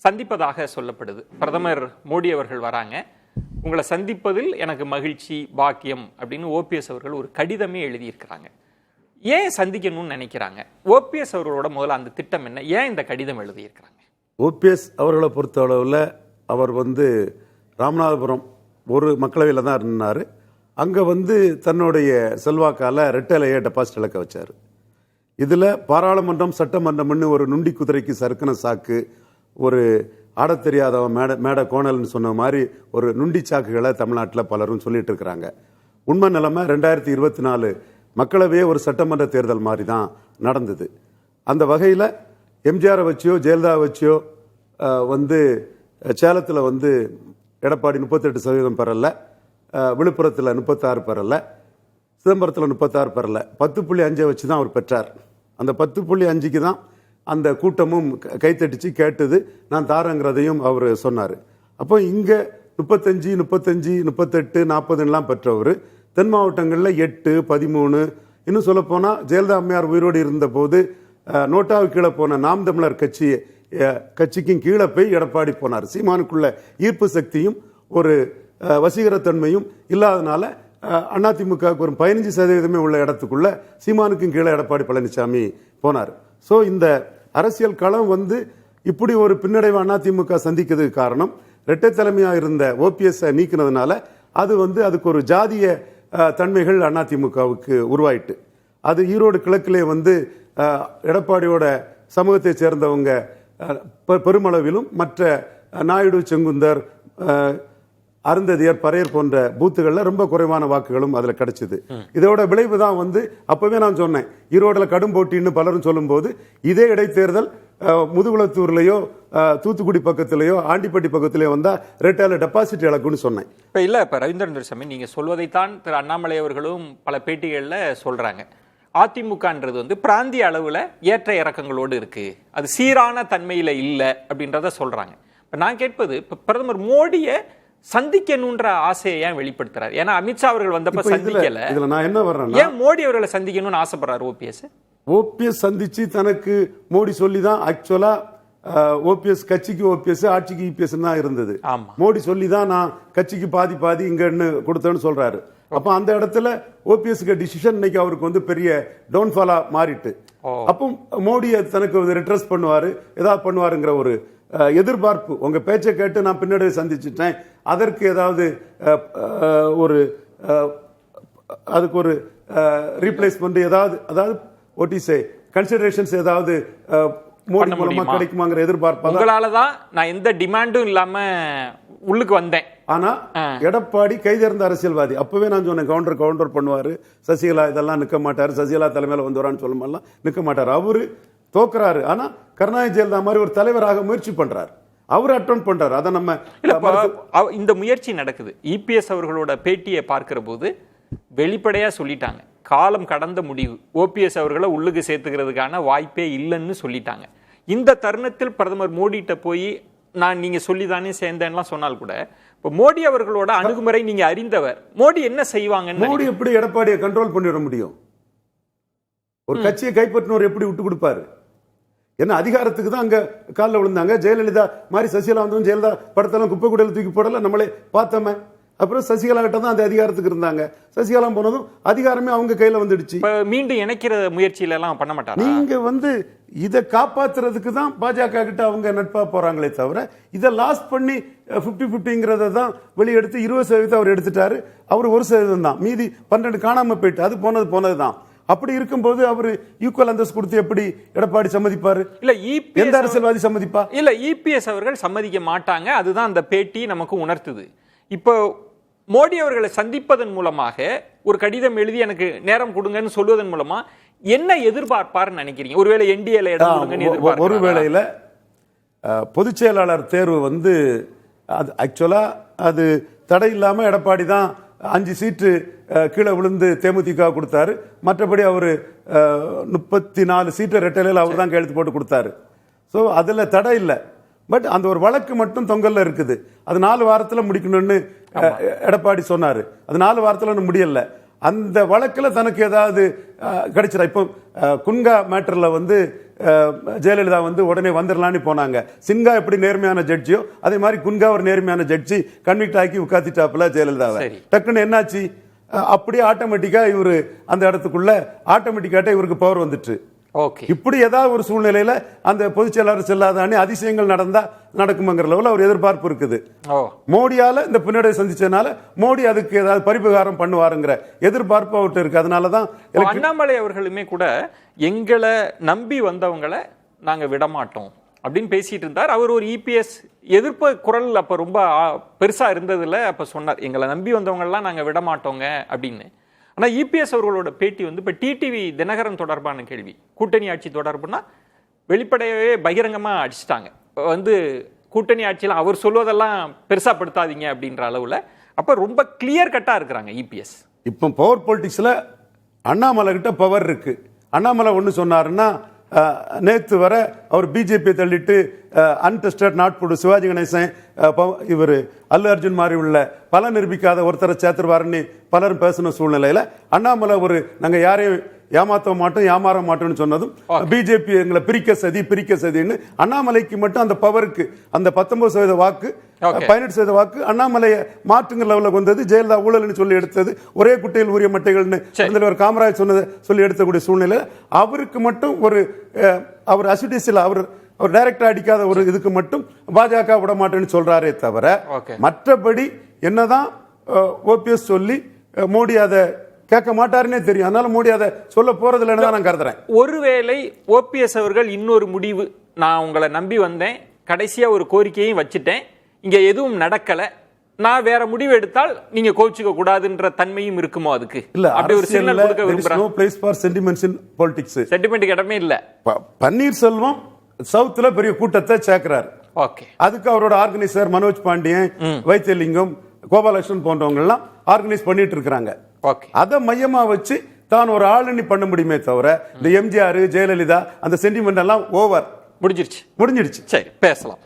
சந்திப்பதாக சொல்லப்படுது. பிரதமர் மோடி அவர்கள் வராங்க, உங்களை சந்திப்பதில் எனக்கு மகிழ்ச்சி பாக்கியம் அப்படின்னு ஓபிஎஸ் அவர்கள் ஒரு கடிதமே எழுதியிருக்கிறாங்க. ஏன் சந்திக்கணும்னு நினைக்கிறாங்க? ஓபிஎஸ் அவர்களோட முதல்ல அந்த திட்டம் என்ன? ஏன் இந்த கடிதம் எழுதியிருக்கிறாங்க? ஓபிஎஸ் அவர்களை பொறுத்த அளவில் அவர் ராமநாதபுரம் ஒரு மக்களவையில் தான் இருந்தார். அங்கே தன்னுடைய செல்வாக்கால் ரெட்டலையை டெபாசிட் இழக்க வச்சார். இதில் பாராளுமன்றம் சட்டமன்றம்னு ஒரு நுண்டி குதிரைக்கு சறுக்கின சாக்கு, ஒரு ஆடத் தெரியாதவன் மேடை கோணல்னு சொன்ன மாதிரி ஒரு நுண்டி சாக்குகளை தமிழ்நாட்டில் பலரும் சொல்லிட்டு இருக்கிறாங்க. உண்மை நிலைமை 2024 மக்களவையே ஒரு சட்டமன்ற தேர்தல் மாதிரி தான் நடந்தது. அந்த வகையில் எம்ஜிஆரை வச்சியோ ஜெயலலிதா வச்சியோ சேலத்தில் எடப்பாடி 38% பெறல, விழுப்புரத்தில் 36 பெறல, சிதம்பரத்தில் 36 பெறல, 10.5 வச்சு தான் அவர் பெற்றார். அந்த 10.5க்கு தான் அந்த கூட்டமும் கைத்தட்டிச்சு கேட்டது, நான் தாரங்கிறதையும் அவர் சொன்னார். அப்போ இங்கே 35, 38, 40 பெற்றவர் தென் மாவட்டங்களில் 8, 13, இன்னும் சொல்லப்போனால் ஜெயலலிதா அம்மையார் உயிரோடு இருந்த போது நோட்டாவுக்கு கீழே போன நாம் தமிழர் கட்சிக்கும் கீழே போய் எடப்பாடி போனார். சீமானுக்குள்ள ஈர்ப்பு சக்தியும் ஒரு வசீகரத்தன்மையும் இல்லாதனால அதிமுகவுக்கு ஒரு 15% உள்ள இடத்துக்குள்ள சீமானுக்கும் கீழே எடப்பாடி பழனிசாமி போனார். ஸோ இந்த அரசியல் களம் இப்படி ஒரு பின்னடைவு அதிமுக சந்திக்கிறதுக்கு காரணம் இரட்டை தலைமையாக இருந்த ஓபிஎஸ் நீக்கினதுனால அது அதுக்கு ஒரு ஜாதிய தன்மைகள் அதிமுகவுக்கு உருவாயிட்டு. அது ஈரோடு கிழக்கிலே எடப்பாடியோட சமூகத்தை சேர்ந்தவங்க பெருமளவிலும் மற்ற நாயுடு, செங்குந்தர், அருந்ததியர், பறையர் போன்ற பூத்துகளில் ரொம்ப குறைவான வாக்குகளும் அதில் கிடைச்சிது. இதோட விளைவு தான் அப்பவே நான் சொன்னேன், ஈரோடுல கடும் போட்டின்னு பலரும் சொல்லும் போது இதே இடைத்தேர்தல் முதுகுளத்தூர்லயோ தூத்துக்குடி பக்கத்திலேயோ ஆண்டிப்பட்டி பக்கத்திலேயோ வந்தா ரெட்டால டெபாசிட் இழக்குன்னு சொன்னேன். இப்ப ரவீந்திரன் துரைசாமி, நீங்க சொல்வதைத்தான் திரு அண்ணாமலை அவர்களும் பல பேட்டிகள்ல சொல்றாங்க. அதிமுகன்றது பிராந்திய அளவுல ஏற்ற இறக்கங்களோடு இருக்கு, அது சீரான தன்மையில இல்லை அப்படின்றத சொல்றாங்க. இப்ப நான் கேட்பது, பிரதமர் மோடியை சந்திக்கணும்ன்ற ஆசையை ஏன் வெளிப்படுத்துறாரு? ஏன்னா அமித்ஷா அவர்கள் வந்தப்ப சந்திக்கல. இதுல நான் என்ன வர்றேன், ஏன் மோடி அவர்களை சந்திக்கணும்னு ஆசைப்படுறாரு ஓபிஎஸ் சந்திச்சு தனக்கு மோடி சொல்லிதான் ஆக்சுவலா ஓபிஎஸ் கட்சிக்கு ஓபிஎஸ் ஆட்சிக்கு இபிஎஸ் தான் இருந்தது. மோடி சொல்லிதான் நான் கட்சிக்கு பாதி பாதி இங்கன்னு கொடுத்தேன்னு சொல்றாரு. அப்ப அந்த இடத்துல ஓபிஎஸ்க்கு டிசிஷன் இன்னைக்கு அவருக்கு பெரிய டவுன்ஃபாலா மாறிட்டு. அப்போ மோடியை தனக்கு ரிட்ரஸ் பண்ணுவாரு, ஏதாவது பண்ணுவாருங்கிற ஒரு எதிர்பார்ப்பு. உங்க பேச்சை கேட்டு நான் பின்னாடி சந்திச்சுட்டேன், அதற்கு ஏதாவது ஒரு அதுக்கு ஒரு ரீப்ளேஸ்மெண்ட் ஏதாவது, அதாவது ஓடிசே கன்சிடரேஷன்ஸ் ஏதாவது மோடி மூலமா கிடைக்குமாங்கிற எதிர்பார்ப்பு. உங்களாலதான் நான் எந்த டிமாண்டும் இல்லாம உள்ளுக்கு வந்தேன். ஆனா எடப்பாடி கைதேர்ந்த அரசியல்வாதி. அப்பவே நான் சொன்னேன், கவுண்டர் பண்ணுவாரு, சசிகலா இதெல்லாம் நிக்க மாட்டாரு, சசிகலா தலைமையில வந்துறான்னு சொல்ல மாதிரிலாம் நிக்க மாட்டாரு. அவரு தோக்குறாரு. ஆனா கருணாநிதி ஜெயலலிதா மாதிரி ஒரு தலைவராக முயற்சி பண்றாரு, அவர் அட்டெண்ட் பண்றாரு. அதை நம்ம இந்த முயற்சி நடக்குது. இபிஎஸ் அவர்களோட பேட்டியை பார்க்கிற போது வெளிப்படையா சொல்லிட்டாங்க, காலம் கடந்த முடிவு, ஓபிஎஸ் அவர்களை உள்ளுக்கு சேர்த்துக்கிறதுக்கான வாய்ப்பே இல்லைன்னு சொல்லிட்டாங்க. இந்த தருணத்தில் பிரதமர் மோடிட்ட போய் நான் நீங்க சொல்லிதானே சேர்ந்தேன்லாம் சொன்னால் கூட, இப்போ மோடி அவர்களோட அணுகுமுறை நீங்க அறிந்தவர், மோடி என்ன செய்வாங்கன்னு. மோடி எப்படி எடப்பாடியை கண்ட்ரோல் பண்ணிட முடியும்? ஒரு கட்சியை கைப்பற்றினவர் எப்படி விட்டு கொடுப்பாரு? என்ன அதிகாரத்துக்கு தான் அங்க காலில் விழுந்தாங்க. ஜெயலலிதா மாதிரி சசிகலா வந்தவங்க ஜெயலலிதா படத்தெல்லாம் குப்பை கூடையில் தூக்கி போடல, நம்மளே பார்த்தோமே. அப்புறம் சசிகலா கிட்ட தான் அந்த அதிகாரத்துக்கு இருந்தாங்க. சசிகலா போனதும் அதிகாரமே அவங்க கையில வந்துடுச்சு. மீண்டும் இணைக்கிற முயற்சியில எல்லாம் பண்ண மாட்டாங்க. நீங்க இதை காப்பாத்துறதுக்கு தான் பாஜக கிட்ட அவங்க நட்பா போறாங்களே தவிர, இதை லாஸ் பண்ணி 50-50 தான் வெளியெடுத்து 20% அவர் எடுத்துட்டாரு. அவர் 1% தான், மீதி 12 காணாம போயிட்டு, அது போனதுதான். அப்படி இருக்கும்போது அவர் ஈக்குவல் அந்தஸ்து கொடுத்து எப்படி எடப்பாடி சம்மதிப்பாரு? இல்ல எந்த அரசியல்வாதி சம்மதிப்பா? இல்ல இபிஎஸ் அவர்கள் சம்மதிக்க மாட்டாங்க. அதுதான் அந்த பேட்டி நமக்கு உணர்த்துது. இப்போ மோடி அவர்களை சந்திப்பதன் மூலமாக ஒரு கடிதம் எழுதி எனக்கு நேரம் கொடுங்கன்னு சொல்வதன் மூலமா என்ன எதிர்பார்ப்பார்னு நினைக்கிறீங்க? ஒருவேளை என்டிஏல இடம் கொடுங்கன்னு எதிர்பார்ப்பார். ஒரு வேளையில பொதுச் செயலாளர் தேர்வு ஆக்சுவலா அது தடை இல்லாம எடப்பாடி தான் 5 சீட்டு கீழே விழுந்து தேமுதிக கொடுத்தாரு. மற்றபடி அவர் 34 சீட்டு ரெட்டலையில் அவர் தான் கையெழுத்து போட்டு கொடுத்தாரு. ஸோ அதுல தடை இல்லை. பட் அந்த ஒரு வழக்கு மட்டும் தொங்கல்ல இருக்குது. அது 4 வாரத்தில் முடிக்கணும்னு எடப்பாடி சொன்னாரு. அது 4 வாரத்தில் முடியல. அந்த வழக்கில் தனக்கு ஏதாவது கிடைச்சிடா. இப்போ குன்கா மேட்டர்ல வந்து ஜெயலலிதா வந்து உடனே வந்துடலான்னு போனாங்க. சின்ஹா எப்படி நேர்மையான ஜட்ஜியோ அதே மாதிரி குன்கா ஒரு நேர்மையான ஜட்ஜி கன்விக்ட் ஆக்கி உட்காத்திட்டாப்புல ஜெயலலிதாவை. டக்குன்னு என்னாச்சு, அப்படியே ஆட்டோமேட்டிக்கா இவரு அந்த இடத்துக்குள்ள ஆட்டோமேட்டிக்காட்ட இவருக்கு பவர் வந்துட்டு. இப்படி ஏதாவது ஒரு சூழ்நிலையில அந்த பொதுச் செயலாளர் செல்லாதானே அதிசயங்கள் நடந்தா நடக்குமங்கிற லெவலில் அவர் எதிர்பார்ப்பு இருக்குது. மோடியால இந்த பின்னடைவை சந்திச்சதுனால மோடி அதுக்கு ஏதாவது பரிபகாரம் பண்ணுவாருங்கிற எதிர்பார்ப்பு அவர்கிட்ட இருக்கு. அதனாலதான் அண்ணாமலை அவர்களுமே கூட எங்களை நம்பி வந்தவங்களை நாங்க விடமாட்டோம் அப்படின்னு பேசிட்டு இருந்தார். அவர் ஒரு இபிஎஸ் எதிர்ப்பு குரல் அப்ப ரொம்ப பெருசா இருந்ததுல அப்ப சொன்னார், எங்களை நம்பி வந்தவங்க எல்லாம் நாங்க விடமாட்டோங்க அப்படின்னு. ஆனா இபிஎஸ் அவர்களோட பேட்டி வந்து இப்ப டிடிவி தினகரன் தொடர்பான கேள்வி, கூட்டணி ஆட்சி தொடர்புனா வெளிப்படையவே பகிரங்கமா அடிச்சிட்டாங்க. வந்து கூட்டணி ஆட்சியில் அவர் சொல்வதெல்லாம் பெருசா படுத்தாதீங்க அப்படின்ற அளவுல அப்ப ரொம்ப கிளியர் கட்டா இருக்கிறாங்க இபிஎஸ். இப்போ பவர் பொலிட்டிக்ஸ்ல அண்ணாமலை கிட்ட பவர் இருக்கு. அண்ணாமலை ஒண்ணு சொன்னாருன்னா நேத்து வர அவர் பிஜேபி தள்ளிட்டு அன்டெஸ்டட் நாட்புடு சிவாஜி கணேசன் இவர் அல்லு அர்ஜுன் மாதிரி உள்ள பல நிரூபிக்காத ஒருத்தரை சேர்த்துருவாருன்னு பலரும் பேசின சூழ்நிலையில அண்ணாமலை ஒரு நாங்க யாரையும் ஏமாத்த மாட்டோம் ஏமாற மாட்டோம்னு சொன்னதும் பிஜேபி எங்களை பிரிக்க சதின்னு அண்ணாமலைக்கு மட்டும் அந்த பவருக்கு அந்த 19% வாக்கு 18% வாக்கு அண்ணாமலையை மாற்றுங்கிற லெவலுக்கு வந்தது. ஜெயலலிதா ஊழல்னு சொல்லி எடுத்தது, ஒரே குட்டையில் உரிய மட்டைகள்னு காமராஜ் சொன்னதை சொல்லி எடுத்தக்கூடிய சூழ்நிலை அவருக்கு மட்டும் ஒரு அவர் அசிடிசில் அவர் டைரக்டா அடிக்காத ஒரு இதுக்கு மட்டும் பாஜக விட மாட்டேன்னு சொல்றாரே தவிர மற்றபடி என்னதான் ஓபிஎஸ் சொல்லி மோடி அதை கேட்க மாட்டாருன்னே தெரியும். அதனால மோடி அதை சொல்ல போறதுல நான் கருதுறேன். ஒருவேளை ஓபிஎஸ் அவர்கள் இன்னொரு முடிவு, நான் உங்களை நம்பி வந்தேன், கடைசியா ஒரு கோரிக்கையும் வச்சுட்டேன், இங்க எதுவும் நடக்கல, நான் வேற முடிவு எடுத்தால் நீங்க கோச்சிக்க கூடாதுன்ற தன்மையும் இருக்குமோ அதுக்கு? இல்ல, அப்படி ஒரு சிக்னல் கொடுக்க விரும்புறாங்க. No place for sentiments in politics. Sentiment இடமே இல்ல. பன்னீர்செல்வம் சவுத்ல பெரிய கூட்டத்தை சேர்க்கிறார். ஓகே, அதுக்கு அவரோட ஆர்கனைசர் மனோஜ் பாண்டியன், வைத்தியலிங்கம், கோபாலகிருஷ்ணன் போன்றவங்க எல்லாம் ஆர்கனைஸ் பண்ணிட்டு இருக்காங்க. அதை மையமா வச்சு தான் ஒரு ஆளுநி பண்ண முடியுமே தவிர இந்த எம்ஜிஆர் ஜெயலலிதா அந்த சென்டிமெண்ட் எல்லாம் ஓவர், முடிஞ்சிருச்சு. சரி, பேசலாம்.